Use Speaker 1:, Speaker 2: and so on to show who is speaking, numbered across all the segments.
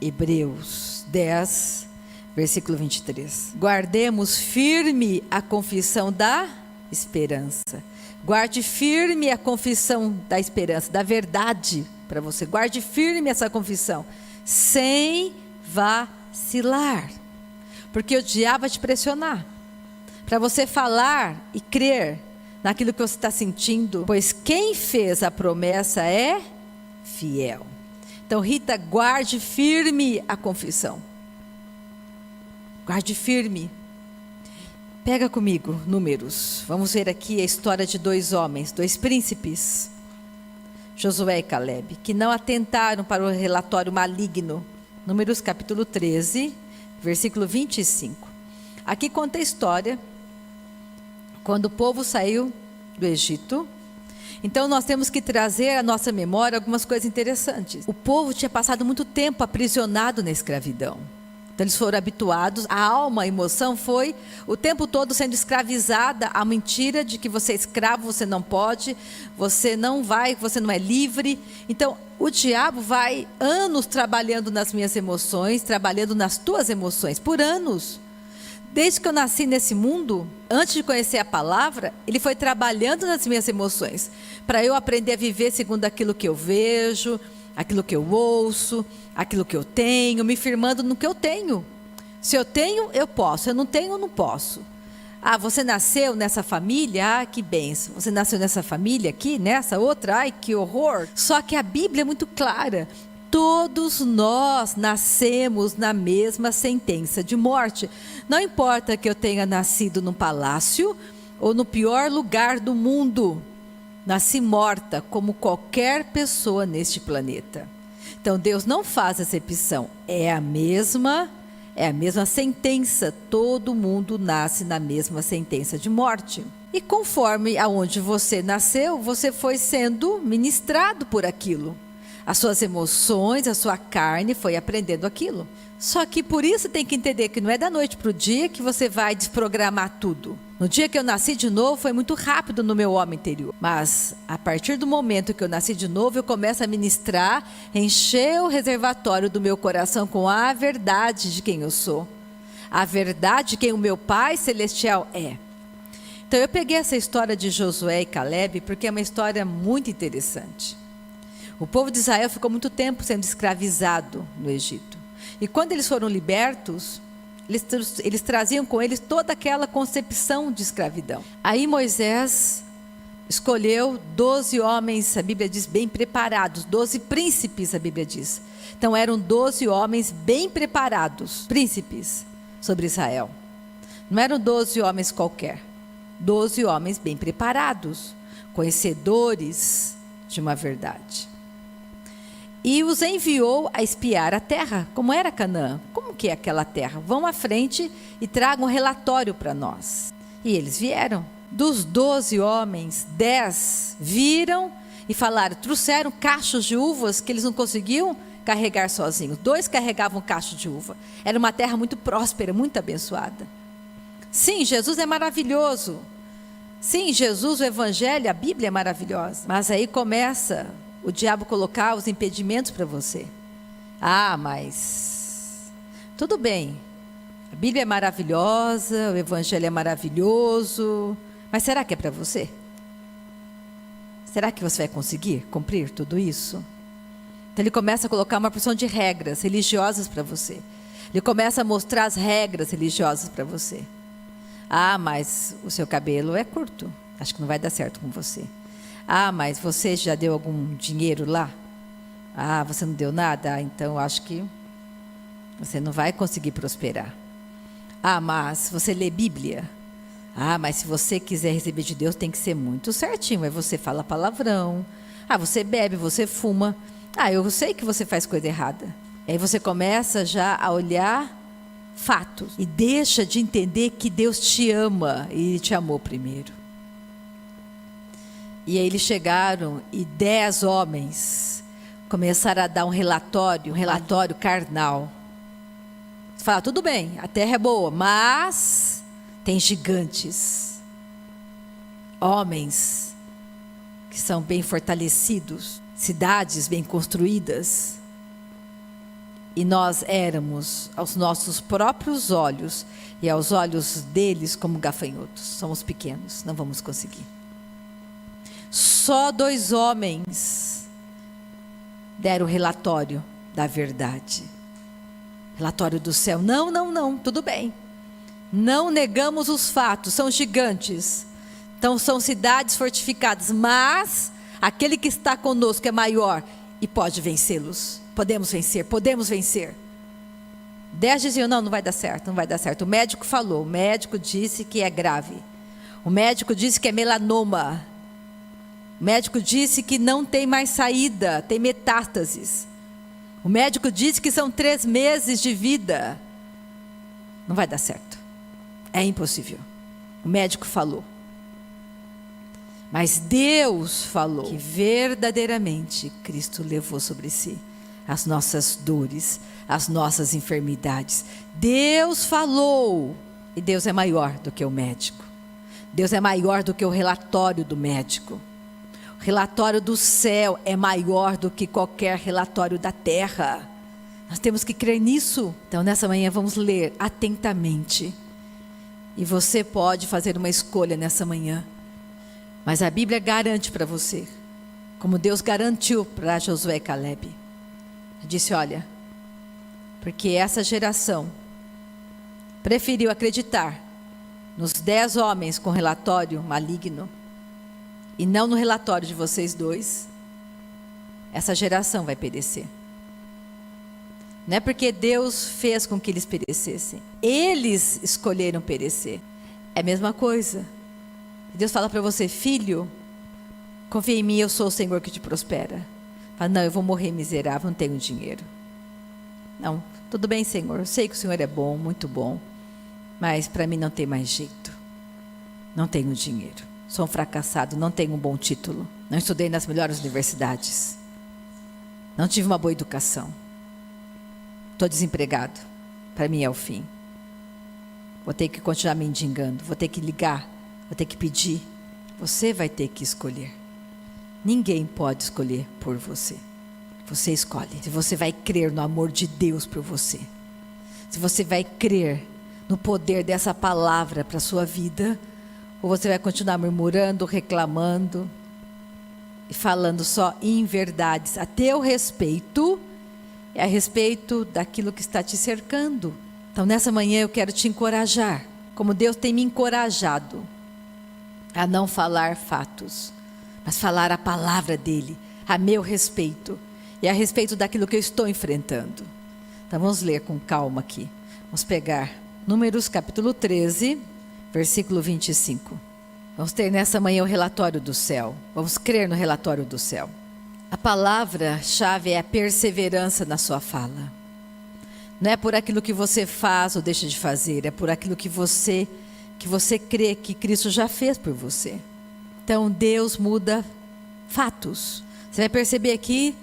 Speaker 1: Hebreus 10, versículo 23. Guardemos firme a confissão da esperança. Guarde firme a confissão da esperança, da verdade para você. Guarde firme essa confissão, sem vacilar. Porque o diabo vai te pressionar para você falar e crer naquilo que você está sentindo, pois quem fez a promessa é fiel. Então, Rita, guarde firme a confissão. Guarde firme. Pega comigo Números. Vamos ver aqui a história de dois homens, dois príncipes, Josué e Caleb, que não atentaram para o relatório maligno. Números capítulo 13, versículo 25. Aqui conta a história quando o povo saiu do Egito. Então nós temos que trazer à nossa memória algumas coisas interessantes. O povo tinha passado muito tempo aprisionado na escravidão. Então eles foram habituados, a alma, a emoção foi o tempo todo sendo escravizada à mentira de que você é escravo, você não pode, você não vai, você não é livre. Então o diabo vai anos trabalhando nas minhas emoções, trabalhando nas tuas emoções, por anos. Desde que eu nasci nesse mundo, antes de conhecer a palavra, ele foi trabalhando nas minhas emoções, para eu aprender a viver segundo aquilo que eu vejo, aquilo que eu ouço, aquilo que eu tenho, me firmando no que eu tenho. Se eu tenho, eu posso. Se eu não tenho, eu não posso. Ah, você nasceu nessa família? Ah, que bênção. Você nasceu nessa família aqui, nessa outra? Ai, que horror. Só que a Bíblia é muito clara. Todos nós nascemos na mesma sentença de morte. Não importa que eu tenha nascido num palácio ou no pior lugar do mundo. Nasci morta como qualquer pessoa neste planeta. Então Deus não faz acepção. É a mesma sentença. Todo mundo nasce na mesma sentença de morte. E conforme aonde você nasceu, você foi sendo ministrado por aquilo. As suas emoções, a sua carne foi aprendendo aquilo. Só que por isso tem que entender que não é da noite para o dia que você vai desprogramar tudo. No dia que eu nasci de novo, foi muito rápido no meu homem interior. Mas a partir do momento que eu nasci de novo, eu começo a ministrar, encher o reservatório do meu coração com a verdade de quem eu sou. A verdade de quem o meu Pai Celestial é. Então eu peguei essa história de Josué e Caleb porque é uma história muito interessante. O povo de Israel ficou muito tempo sendo escravizado no Egito. E quando eles foram libertos, eles traziam com eles toda aquela concepção de escravidão. Aí Moisés escolheu 12 homens, a Bíblia diz, bem preparados. 12 príncipes, a Bíblia diz. Então eram 12 homens bem preparados, príncipes sobre Israel. Não eram 12 homens qualquer. 12 homens bem preparados, conhecedores de uma verdade. E os enviou a espiar a terra, como era Canaã. Como que é aquela terra? Vão à frente e tragam um relatório para nós. E eles vieram. Dos 12 homens, 10 viram e falaram, trouxeram cachos de uvas que eles não conseguiam carregar sozinhos. 2 carregavam cacho de uva. Era uma terra muito próspera, muito abençoada. Sim, Jesus é maravilhoso. Sim, Jesus, o Evangelho, a Bíblia é maravilhosa. Mas aí começa o diabo colocar os impedimentos para você. Ah, mas tudo bem, a Bíblia é maravilhosa, o Evangelho é maravilhoso, mas será que é para você? Será que você vai conseguir cumprir tudo isso? Então ele começa a colocar uma porção de regras religiosas para você. Ele começa a mostrar as regras religiosas para você. Ah, mas o seu cabelo é curto, acho que não vai dar certo com você. Ah, mas você já deu algum dinheiro lá? Ah, você não deu nada? Ah, então acho que você não vai conseguir prosperar. Ah, mas você lê Bíblia? Ah, mas se você quiser receber de Deus tem que ser muito certinho. Aí você fala palavrão. Ah, você bebe, você fuma. Ah, eu sei que você faz coisa errada. Aí você começa já a olhar fatos e deixa de entender que Deus te ama e Ele te amou primeiro. E aí eles chegaram e 10 homens começaram a dar um relatório carnal. Você fala, tudo bem, a terra é boa, mas tem gigantes. Homens que são bem fortalecidos, cidades bem construídas. E nós éramos, aos nossos próprios olhos e aos olhos deles, como gafanhotos. Somos pequenos, não vamos conseguir. Só 2 homens deram o relatório da verdade. Relatório do céu. Não, tudo bem. Não negamos os fatos, são gigantes. Então são cidades fortificadas, mas aquele que está conosco é maior e pode vencê-los. Podemos vencer. 10 diziam, não vai dar certo. O médico falou, o médico disse que é grave. O médico disse que é melanoma. O médico disse que não tem mais saída, tem metástases. O médico disse que são 3 meses de vida. Não vai dar certo. É impossível. O médico falou. Mas Deus falou que verdadeiramente Cristo levou sobre si as nossas dores, as nossas enfermidades. Deus falou. E Deus é maior do que o médico. Deus é maior do que o relatório do médico. O relatório do céu é maior do que qualquer relatório da terra. Nós temos que crer nisso. Então nessa manhã vamos ler atentamente. E você pode fazer uma escolha nessa manhã. Mas a Bíblia garante para você, como Deus garantiu para Josué e Caleb. Disse, olha, porque essa geração preferiu acreditar nos 10 homens com relatório maligno e não no relatório de vocês 2, essa geração vai perecer. Não é porque Deus fez com que eles perecessem, eles escolheram perecer. É a mesma coisa. Deus fala para você, filho, confia em mim, eu sou o Senhor que te prospera. Fala, não, eu vou morrer miserável, não tenho dinheiro. Não, tudo bem, Senhor, eu sei que o Senhor é bom, muito bom, mas para mim não tem mais jeito. Não tenho dinheiro, sou um fracassado, não tenho um bom título, não estudei nas melhores universidades, não tive uma boa educação, estou desempregado, para mim é o fim. Vou ter que continuar mendigando, vou ter que ligar, vou ter que pedir. Você vai ter que escolher. Ninguém pode escolher por você. Você escolhe. Se você vai crer no amor de Deus por você. Se você vai crer no poder dessa palavra para a sua vida. Ou você vai continuar murmurando, reclamando. E falando só inverdades a teu respeito. E a respeito daquilo que está te cercando. Então nessa manhã eu quero te encorajar. Como Deus tem me encorajado. A não falar fatos, mas falar a palavra dele, a meu respeito, e a respeito daquilo que eu estou enfrentando. Então vamos ler com calma aqui. Vamos pegar Números capítulo 13, versículo 25. Vamos ter nessa manhã o relatório do céu. Vamos crer no relatório do céu. A palavra-chave é a perseverança na sua fala. Não é por aquilo que você faz ou deixa de fazer, é por aquilo que você crê que Cristo já fez por você. Então Deus muda fatos. Você vai perceber aqui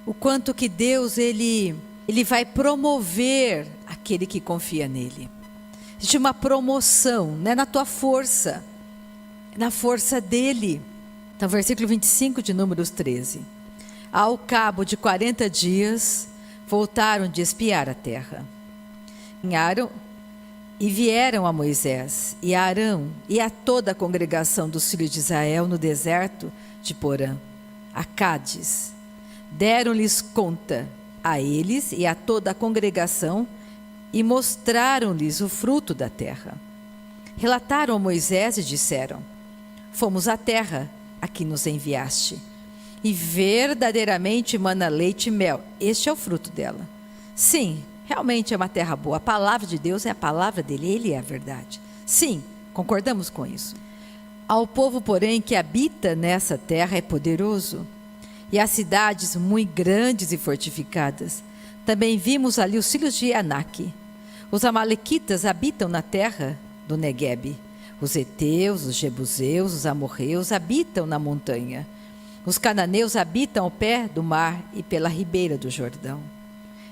Speaker 1: o quanto que Deus ele vai promover aquele que confia nele. Existe uma promoção, não é na tua força, é na força dele. Então versículo 25 de Números 13. Ao cabo de 40 dias, voltaram de espiar a terra. E vieram a Moisés e a Arão e a toda a congregação dos filhos de Israel no deserto de Porã, a Cádiz. Deram-lhes conta a eles e a toda a congregação e mostraram-lhes o fruto da terra. Relataram a Moisés e disseram: fomos à terra a que nos enviaste, e verdadeiramente mana leite e mel. Este é o fruto dela. Sim, realmente é uma terra boa. A palavra de Deus é a palavra dele, ele é a verdade. Sim, concordamos com isso. Ao povo, porém, que habita nessa terra é poderoso, e as cidades muito grandes e fortificadas. Também vimos ali os filhos de Anak. Os amalequitas habitam na terra do Neguebe. Os heteus, os jebuseus, os amorreus habitam na montanha. Os cananeus habitam ao pé do mar e pela ribeira do Jordão.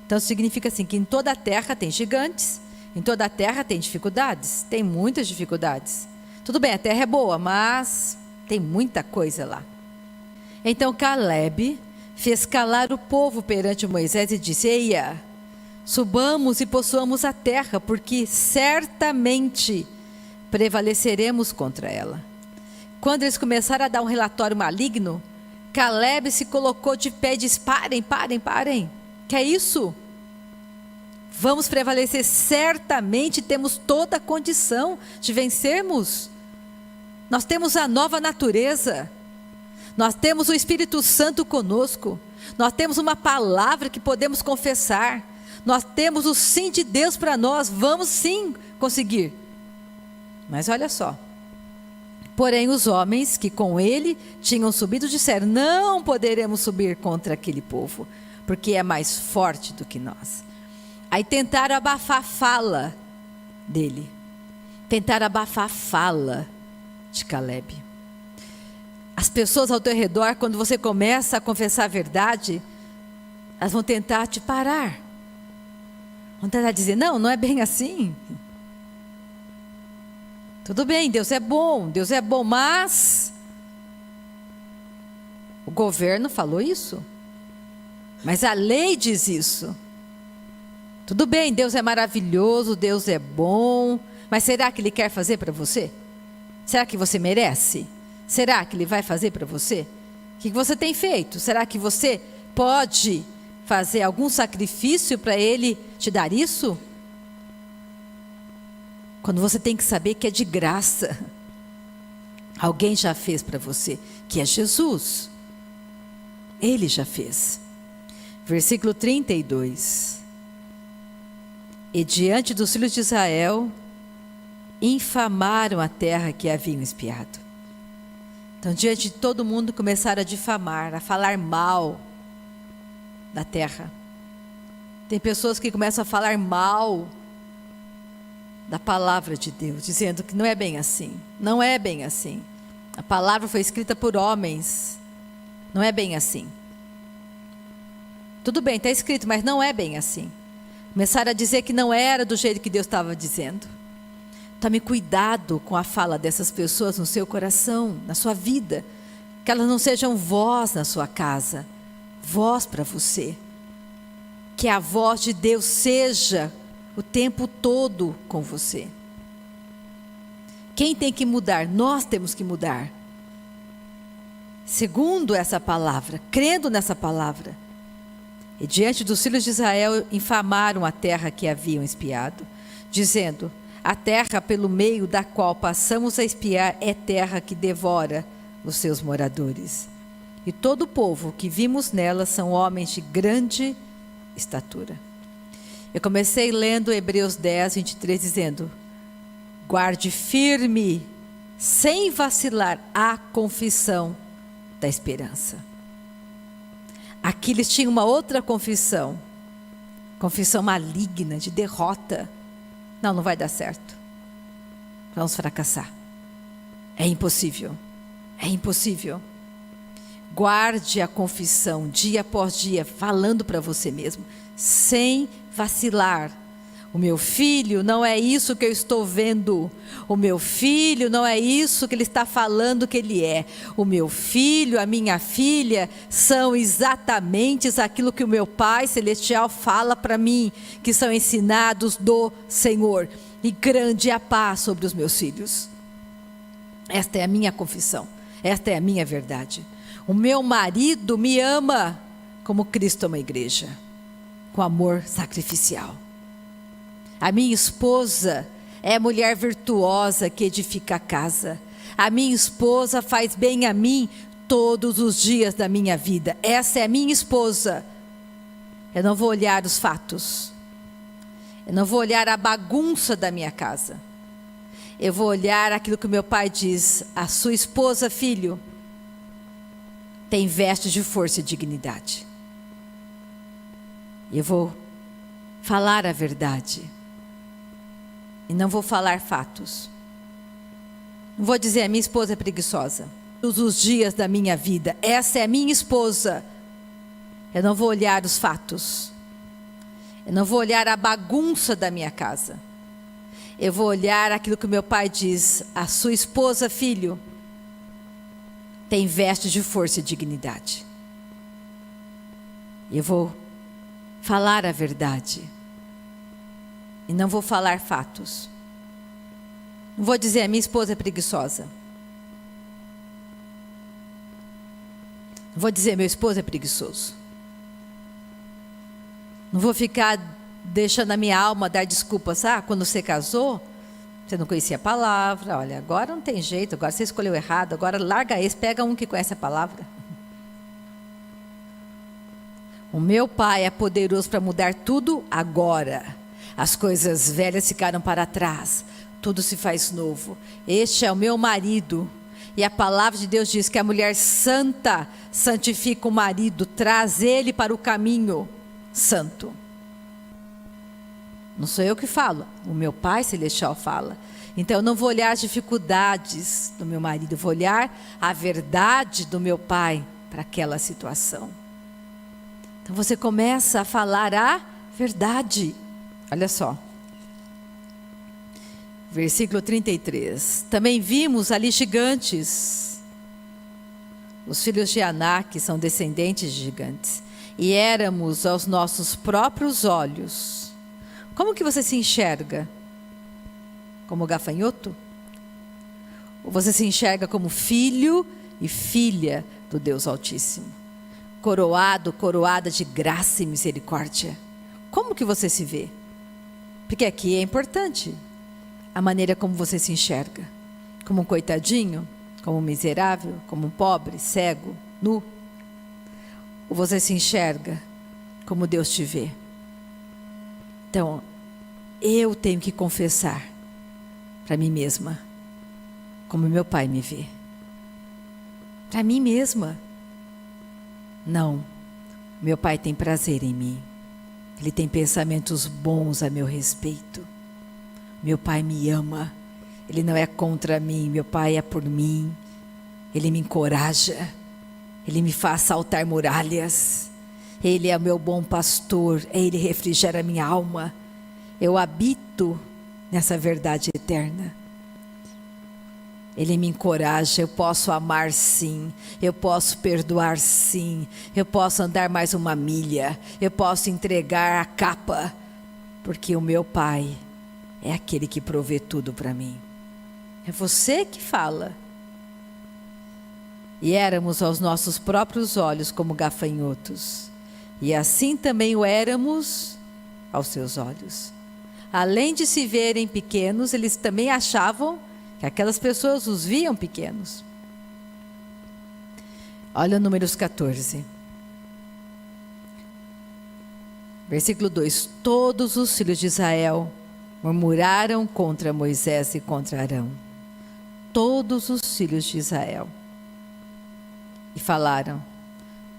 Speaker 1: Então significa assim que em toda a terra tem gigantes, em toda a terra tem dificuldades, tem muitas dificuldades. Tudo bem, a terra é boa, mas tem muita coisa lá. Então Caleb fez calar o povo perante Moisés e disse: Eia, Subamos e possuamos a terra, porque certamente prevaleceremos contra ela. Quando eles começaram a dar um relatório maligno, Caleb se colocou de pé e disse: parem. Que é isso? Vamos prevalecer, certamente temos toda a condição de vencermos. Nós temos a nova natureza. Nós temos o Espírito Santo conosco. Nós temos uma palavra que podemos confessar. Nós temos o sim de Deus para nós. Vamos sim conseguir. Mas olha só. Porém, os homens que com ele tinham subido disseram: não poderemos subir contra aquele povo, porque é mais forte do que nós. Aí tentaram abafar a fala dele. Tentaram abafar a fala de Caleb. As pessoas ao teu redor, quando você começa a confessar a verdade, elas vão tentar te parar. Vão tentar dizer: não é bem assim. Tudo bem, Deus é bom, mas o governo falou isso. Mas a lei diz isso. Tudo bem, Deus é maravilhoso, Deus é bom, mas será que Ele quer fazer para você? Será que você merece? Será que Ele vai fazer para você? O que você tem feito? Será que você pode fazer algum sacrifício para Ele te dar isso? Quando você tem que saber que é de graça. Alguém já fez para você, que é Jesus. Ele já fez. Versículo 32. E diante dos filhos de Israel, infamaram a terra que haviam espiado. Então, diante de todo mundo, começaram a difamar, a falar mal da terra. Tem pessoas que começam a falar mal da palavra de Deus, dizendo que não é bem assim. Não é bem assim. A palavra foi escrita por homens. Não é bem assim. Tudo bem, está escrito, mas não é bem assim. Começaram a dizer que não era do jeito que Deus estava dizendo. Tome cuidado com a fala dessas pessoas no seu coração, na sua vida. Que elas não sejam voz na sua casa. Voz para você. Que a voz de Deus seja o tempo todo com você. Quem tem que mudar? Nós temos que mudar. Segundo essa palavra, crendo nessa palavra. E diante dos filhos de Israel, infamaram a terra que haviam espiado, dizendo: a terra pelo meio da qual passamos a espiar é terra que devora os seus moradores. E todo o povo que vimos nela são homens de grande estatura. Eu comecei lendo Hebreus 10, 23, dizendo: guarde firme, sem vacilar, a confissão da esperança. Aqui eles tinham uma outra confissão maligna, de derrota. Não vai dar certo. Vamos fracassar. É impossível. Guarde a confissão dia após dia, falando para você mesmo, sem vacilar. O meu filho não é isso que eu estou vendo. O meu filho não é isso que ele está falando que ele é. O meu filho, a minha filha, são exatamente aquilo que o meu Pai Celestial fala para mim, que são ensinados do Senhor. E grande é a paz sobre os meus filhos. Esta é a minha confissão. Esta é a minha verdade. O meu marido me ama como Cristo ama a igreja, com amor sacrificial. A minha esposa é a mulher virtuosa que edifica a casa. A minha esposa faz bem a mim todos os dias da minha vida. Essa é a minha esposa. Eu não vou olhar os fatos. Eu não vou olhar a bagunça da minha casa. Eu vou olhar aquilo que o meu pai diz: a sua esposa, filho, tem vestes de força e dignidade. Eu vou falar a verdade. E não vou falar fatos. Não vou dizer: a minha esposa é preguiçosa. Todos os dias da minha vida, essa é a minha esposa. Eu não vou olhar os fatos. Eu não vou olhar a bagunça da minha casa. Eu vou olhar aquilo que o meu pai diz: a sua esposa, filho, tem vestes de força e dignidade. Eu vou falar a verdade. E não vou falar fatos. Não vou dizer a minha esposa é preguiçosa. Não vou dizer meu esposo é preguiçoso. Não vou ficar deixando a minha alma dar desculpas. Quando você casou, você não conhecia a palavra. Olha, agora não tem jeito, agora você escolheu errado. Agora larga esse, pega um que conhece a palavra. O meu pai é poderoso para mudar tudo agora. As coisas velhas ficaram para trás. Tudo se faz novo. Este é o meu marido. E a palavra de Deus diz que a mulher santa santifica o marido, traz ele para o caminho santo. Não sou eu que falo, o meu Pai Celestial fala. Então eu não vou olhar as dificuldades do meu marido, eu vou olhar a verdade do meu Pai para aquela situação. Então você começa a falar a verdade. Olha só. Versículo 33. Também vimos ali gigantes. Os filhos de Anak são descendentes de gigantes. E éramos aos nossos próprios olhos. Como que você se enxerga? Como gafanhoto? Ou você se enxerga como filho e filha do Deus Altíssimo? Coroado, coroada de graça e misericórdia. Como que você se vê? Porque aqui é importante a maneira como você se enxerga. Como um coitadinho, como um miserável, como um pobre, cego, nu. Ou você se enxerga como Deus te vê? Então, eu tenho que confessar para mim mesma como meu Pai me vê. Para mim mesma. Não, meu Pai tem prazer em mim. Ele tem pensamentos bons a meu respeito. Meu Pai me ama. Ele não é contra mim, meu Pai é por mim. Ele me encoraja. Ele me faz saltar muralhas. Ele é meu bom pastor. Ele refrigera minha alma. Eu habito nessa verdade eterna. Ele me encoraja. Eu posso amar sim. Eu posso perdoar sim. Eu posso andar mais uma milha. Eu posso entregar a capa. Porque o meu Pai é aquele que provê tudo para mim. É você que fala. E éramos aos nossos próprios olhos como gafanhotos. E assim também o éramos aos seus olhos. Além de se verem pequenos, eles também achavam que aquelas pessoas os viam pequenos. Olha Números 14. Versículo 2. Todos os filhos de Israel murmuraram contra Moisés e contra Arão. Todos os filhos de Israel. E falaram: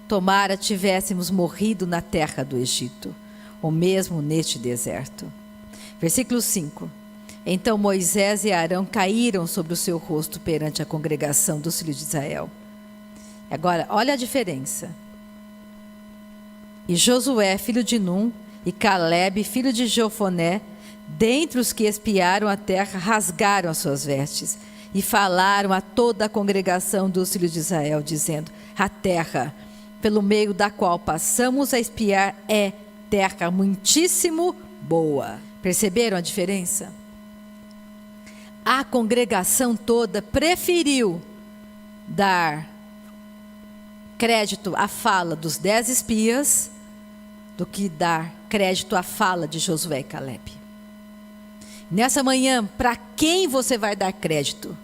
Speaker 1: tomara tivéssemos morrido na terra do Egito, ou mesmo neste deserto. Versículo 5. Então Moisés e Arão caíram sobre o seu rosto perante a congregação dos filhos de Israel. Agora, olha a diferença. E Josué, filho de Num, e Calebe, filho de Jefoné, dentre os que espiaram a terra, rasgaram as suas vestes e falaram a toda a congregação dos filhos de Israel, dizendo: a terra pelo meio da qual passamos a espiar é terra muitíssimo boa. Perceberam a diferença? A congregação toda preferiu dar crédito à fala dos 10 espias do que dar crédito à fala de Josué e Calebe. Nessa manhã, para quem você vai dar crédito?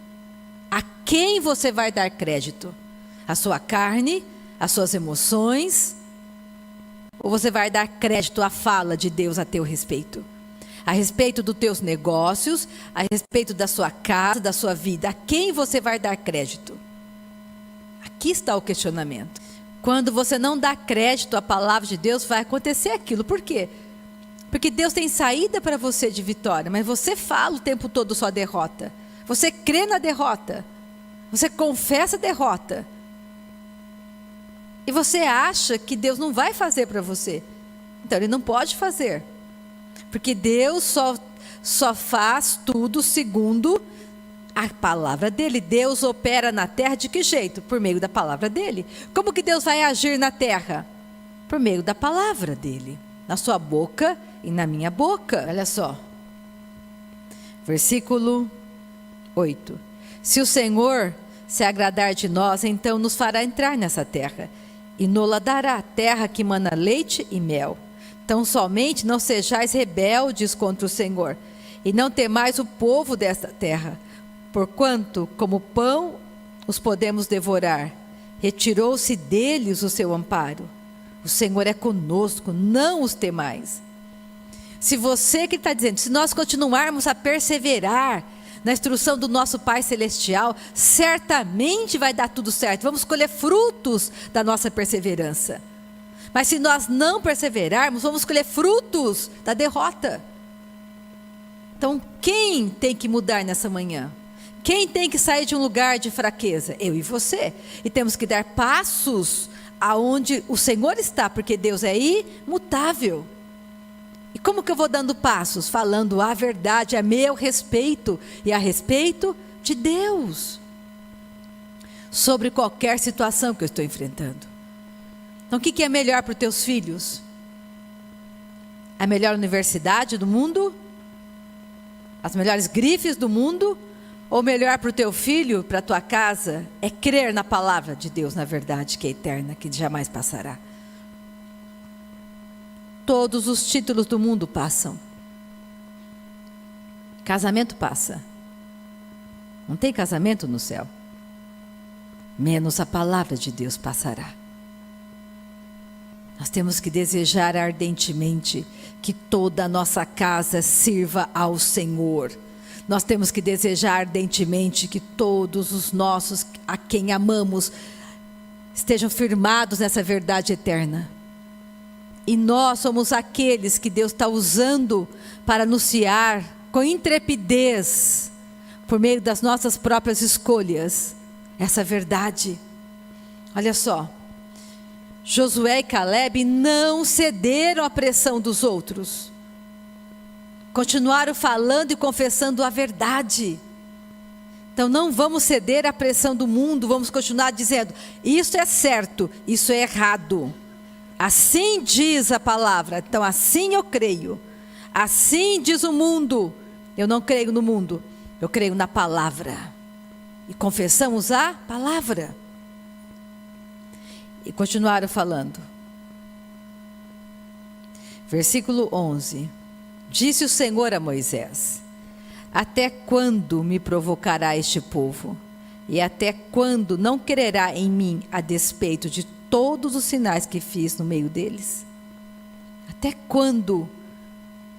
Speaker 1: A quem você vai dar crédito? A sua carne? As suas emoções? Ou você vai dar crédito à fala de Deus a teu respeito? A respeito dos teus negócios, a respeito da sua casa, da sua vida. A quem você vai dar crédito? Aqui está o questionamento. Quando você não dá crédito à palavra de Deus, vai acontecer aquilo. Por quê? Porque Deus tem saída para você de vitória, mas você fala o tempo todo só derrota. Você crê na derrota. Você confessa a derrota. E você acha que Deus não vai fazer para você. Então Ele não pode fazer. Porque Deus só faz tudo segundo a palavra dEle. Deus opera na terra de que jeito? Por meio da palavra dEle. Como que Deus vai agir na terra? Por meio da palavra dEle. Na sua boca e na minha boca. Olha só. Versículo 8. Se o Senhor se agradar de nós, então nos fará entrar nessa terra, e nos dará a terra que mana leite e mel. Então somente não sejais rebeldes contra o Senhor, e não temais o povo desta terra, porquanto, como pão, os podemos devorar. Retirou-se deles o seu amparo. O Senhor é conosco, não os temais. Se você que está dizendo, se nós continuarmos a perseverar na instrução do nosso Pai Celestial, certamente vai dar tudo certo. Vamos colher frutos da nossa perseverança. Mas se nós não perseverarmos, vamos colher frutos da derrota. Então, quem tem que mudar nessa manhã? Quem tem que sair de um lugar de fraqueza? Eu e você. E temos que dar passos aonde o Senhor está, porque Deus é imutável. E como que eu vou dando passos? Falando a verdade a meu respeito e a respeito de Deus. Sobre qualquer situação que eu estou enfrentando. Então, o que é melhor para os teus filhos? A melhor universidade do mundo? As melhores grifes do mundo? Ou melhor para o teu filho, para a tua casa, é crer na palavra de Deus, na verdade que é eterna, que jamais passará. Todos os títulos do mundo passam. Casamento passa. Não tem casamento no céu. Menos a palavra de Deus passará. Nós temos que desejar ardentemente que toda a nossa casa sirva ao Senhor. Nós temos que desejar ardentemente que todos os nossos, a quem amamos, estejam firmados nessa verdade eterna. E nós somos aqueles que Deus está usando para anunciar com intrepidez, por meio das nossas próprias escolhas, essa verdade. Olha só, Josué e Caleb não cederam à pressão dos outros. Continuaram falando e confessando a verdade. Então não vamos ceder à pressão do mundo, vamos continuar dizendo, isso é certo, isso é errado. Assim diz a palavra, então assim eu creio. Assim diz o mundo. Eu não creio no mundo, eu creio na palavra. E confessamos a palavra. E continuaram falando. Versículo 11. Disse o Senhor a Moisés: até quando me provocará este povo? E até quando não crerá em mim a despeito de todos os sinais que fiz no meio deles? Até quando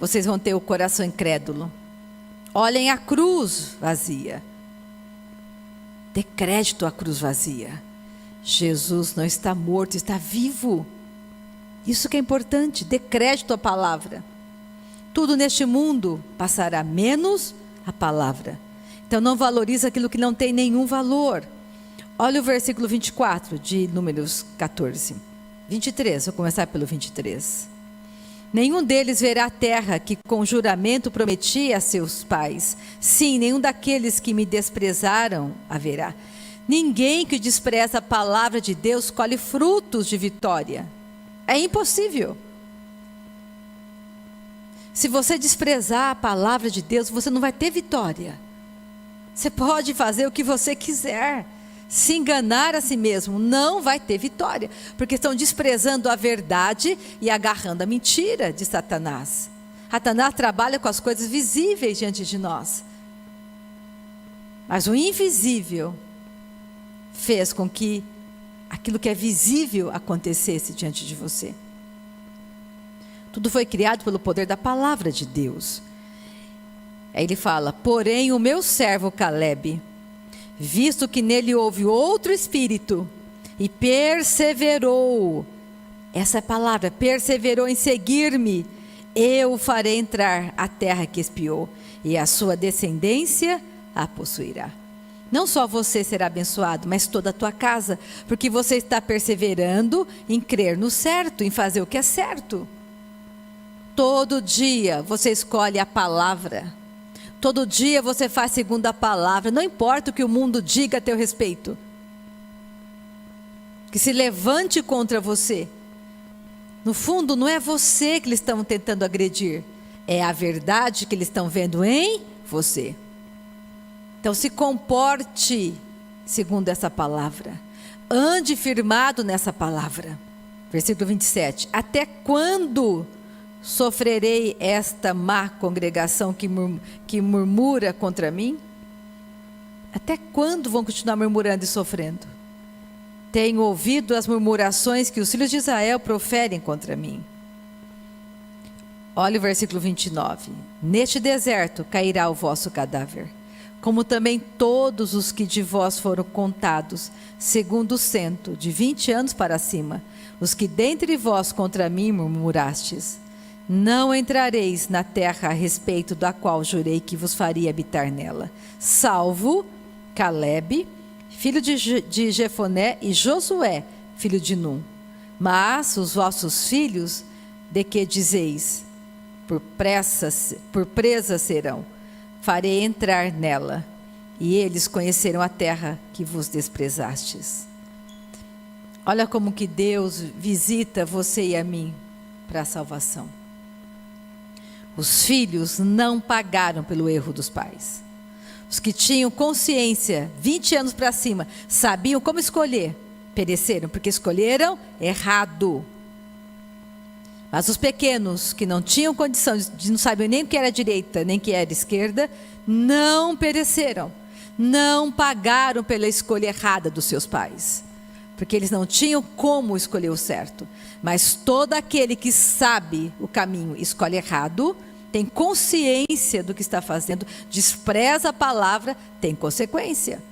Speaker 1: vocês vão ter o coração incrédulo? Olhem a cruz vazia. Dê crédito à cruz vazia. Jesus não está morto, está vivo. Isso que é importante, dê crédito à palavra. Tudo neste mundo passará, menos a palavra. Então não valoriza aquilo que não tem nenhum valor. Olha o versículo 24 de Números 14. 23, vou começar pelo 23. Nenhum deles verá a terra que com juramento prometi a seus pais. Sim, nenhum daqueles que me desprezaram a verá. Ninguém que despreza a palavra de Deus colhe frutos de vitória. É impossível. Se você desprezar a palavra de Deus, você não vai ter vitória. Você pode fazer o que você quiser, se enganar a si mesmo, não vai ter vitória, porque estão desprezando a verdade e agarrando a mentira de Satanás. Satanás trabalha com as coisas visíveis diante de nós, mas o invisível fez com que aquilo que é visível acontecesse diante de você. Tudo foi criado pelo poder da palavra de Deus. Aí ele fala: porém o meu servo Caleb, visto que nele houve outro espírito, e perseverou, essa é a palavra, perseverou em seguir-me, eu o farei entrar à terra que espiou, e a sua descendência a possuirá. Não só você será abençoado, mas toda a tua casa, porque você está perseverando em crer no certo, em fazer o que é certo. Todo dia você escolhe a palavra. Todo dia você faz segundo a palavra. Não importa o que o mundo diga a teu respeito. Que se levante contra você. No fundo, não é você que eles estão tentando agredir. É a verdade que eles estão vendo em você. Então se comporte segundo essa palavra. Ande firmado nessa palavra. Versículo 27. Até quando sofrerei esta má congregação que murmura contra mim? Até quando vão continuar murmurando e sofrendo? Tenho ouvido as murmurações que os filhos de Israel proferem contra mim. Olha o versículo 29. Neste deserto cairá o vosso cadáver, como também todos os que de vós foram contados, segundo o cento, de 20 anos para cima, os que dentre vós contra mim murmurastes. Não entrareis na terra a respeito da qual jurei que vos faria habitar nela, salvo Calebe, filho de Jefoné, e Josué, filho de Num. Mas os vossos filhos, de que dizeis, por presa serão, farei entrar nela, e eles conhecerão a terra que vos desprezastes. Olha como que Deus visita você e a mim para a salvação. Os filhos não pagaram pelo erro dos pais. Os que tinham consciência, 20 anos para cima, sabiam como escolher, pereceram, porque escolheram errado. Mas os pequenos, que não tinham condição, não sabiam nem o que era direita, nem o que era esquerda, não pereceram. Não pagaram pela escolha errada dos seus pais. Porque eles não tinham como escolher o certo. Mas todo aquele que sabe o caminho e escolhe errado, tem consciência do que está fazendo, despreza a palavra, tem consequência.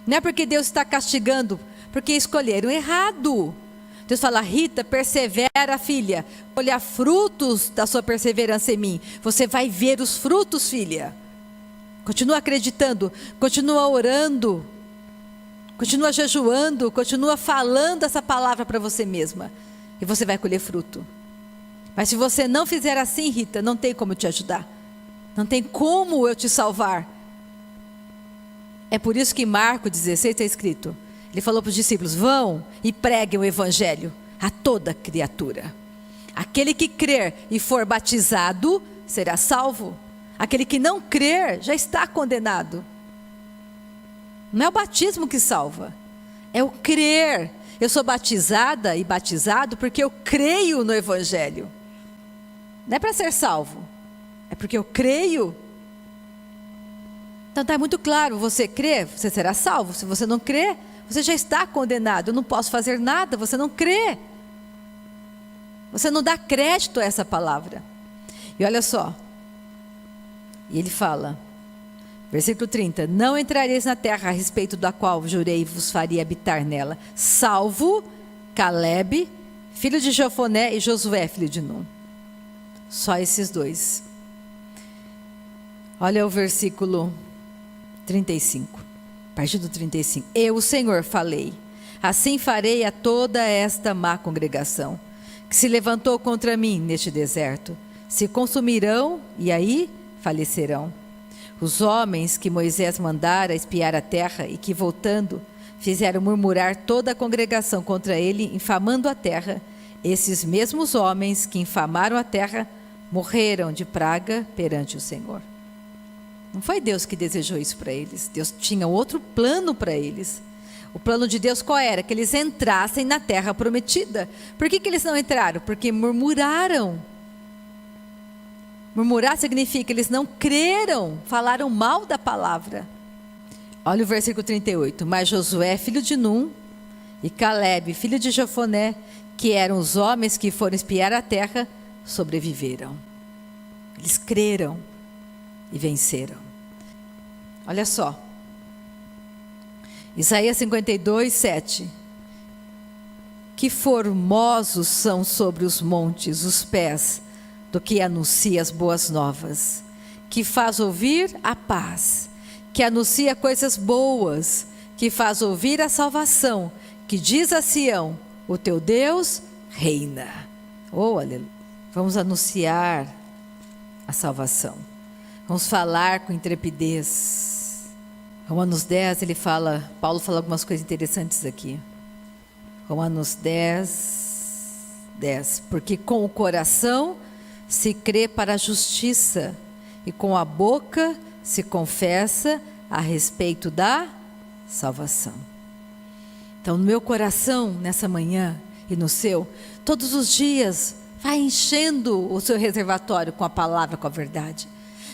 Speaker 1: Não é porque Deus está castigando, porque escolheram errado. Deus fala: Rita, persevera, filha, colha frutos da sua perseverança em mim. Você vai ver os frutos, filha. Continua acreditando, continua orando, continua jejuando, continua falando essa palavra para você mesma, e você vai colher fruto. Mas se você não fizer assim, Rita, não tem como eu te ajudar. Não tem como eu te salvar. É por isso que em Marcos 16 está escrito, ele falou para os discípulos: vão e preguem o evangelho a toda criatura. Aquele que crer e for batizado será salvo. Aquele que não crer já está condenado. Não é o batismo que salva, é o crer. Eu sou batizada e batizado porque eu creio no evangelho. Não é para ser salvo, é porque eu creio. Então está muito claro: você crê, você será salvo. Se você não crê, você já está condenado. Eu não posso fazer nada, você não crê. Você não dá crédito a essa palavra. E olha só, e ele fala, versículo 30, não entrareis na terra a respeito da qual jurei vos faria habitar nela, salvo Calebe, filho de Jefoné, e Josué, filho de Num. Só esses dois. Olha o versículo 35, a partir do 35. Eu, o Senhor, falei, assim farei a toda esta má congregação, que se levantou contra mim neste deserto. Se consumirão, e aí falecerão. Os homens que Moisés mandara espiar a terra, e que voltando, fizeram murmurar toda a congregação contra ele, infamando a terra, esses mesmos homens que infamaram a terra, morreram de praga perante o Senhor. Não foi Deus que desejou isso para eles. Deus tinha outro plano para eles. O plano de Deus qual era? Que eles entrassem na terra prometida. Por que eles não entraram? Porque murmuraram. Murmurar significa que eles não creram, falaram mal da palavra. Olha o versículo 38. Mas Josué, filho de Num, e Calebe, filho de Jefoné, que eram os homens que foram espiar a terra, sobreviveram. Eles creram e venceram. Olha só, Isaías 52, 7. Que formosos são sobre os montes os pés do que anuncia as boas novas, que faz ouvir a paz, que anuncia coisas boas, que faz ouvir a salvação, que diz a Sião: o teu Deus reina. Oh, aleluia. Vamos anunciar a salvação. Vamos falar com intrepidez. Romanos 10, Paulo fala algumas coisas interessantes aqui. Romanos 10, 10. Porque com o coração se crê para a justiça, e com a boca se confessa a respeito da salvação. Então, no meu coração, nessa manhã e no seu, todos os dias, vai enchendo o seu reservatório com a palavra, com a verdade.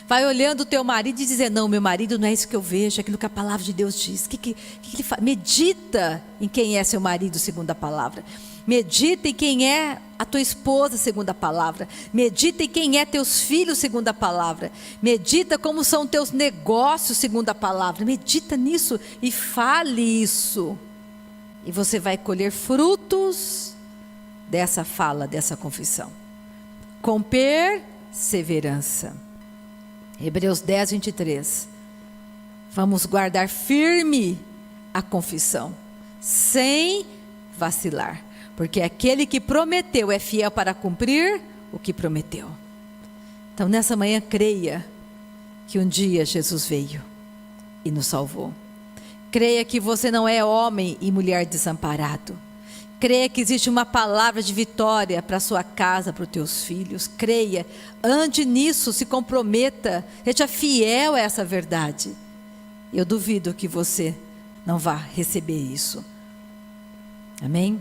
Speaker 1: Vai olhando o teu marido e dizer, não, meu marido não é isso que eu vejo, é aquilo que a palavra de Deus diz. Que ele faz? Medita em quem é seu marido segundo a palavra. Medita em quem é a tua esposa segundo a palavra. Medita em quem é teus filhos segundo a palavra. Medita como são teus negócios segundo a palavra. Medita nisso e fale isso. E você vai colher frutos dessa fala, dessa confissão. Com perseverança. Hebreus 10, 23. Vamos guardar firme a confissão, sem vacilar. Porque aquele que prometeu é fiel para cumprir o que prometeu. Então, nessa manhã, creia que um dia Jesus veio e nos salvou. Creia que você não é homem e mulher desamparado. Creia que existe uma palavra de vitória para a sua casa, para os teus filhos. Creia, ande nisso, se comprometa, seja fiel a essa verdade. Eu duvido que você não vá receber isso. Amém?